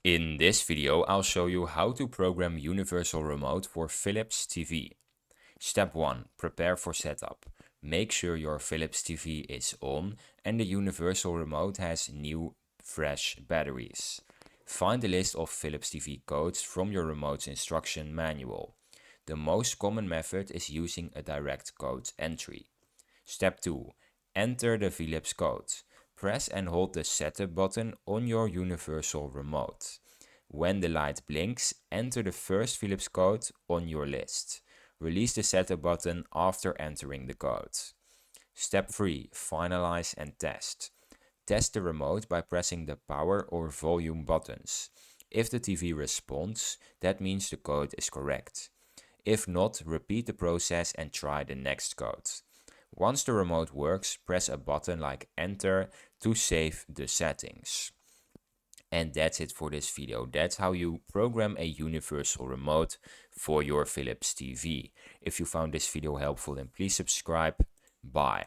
In this video, I'll show you how to program universal remote for Philips TV. Step 1. Prepare for setup. Make sure your Philips TV is on and the universal remote has new, fresh batteries. Find a list of Philips TV codes from your remote's instruction manual. The most common method is using a direct code entry. Step 2. Enter the Philips code. Press and hold the setup button on your universal remote. When the light blinks, enter the first Philips code on your list. Release the setup button after entering the code. Step 3. Finalize and test. Test the remote by pressing the power or volume buttons. If the TV responds, that means the code is correct. If not, repeat the process and try the next code. Once the remote works, press a button like Enter to save the settings. And that's it for this video. That's how you program a universal remote for your Philips TV. If you found this video helpful, then please subscribe. Bye.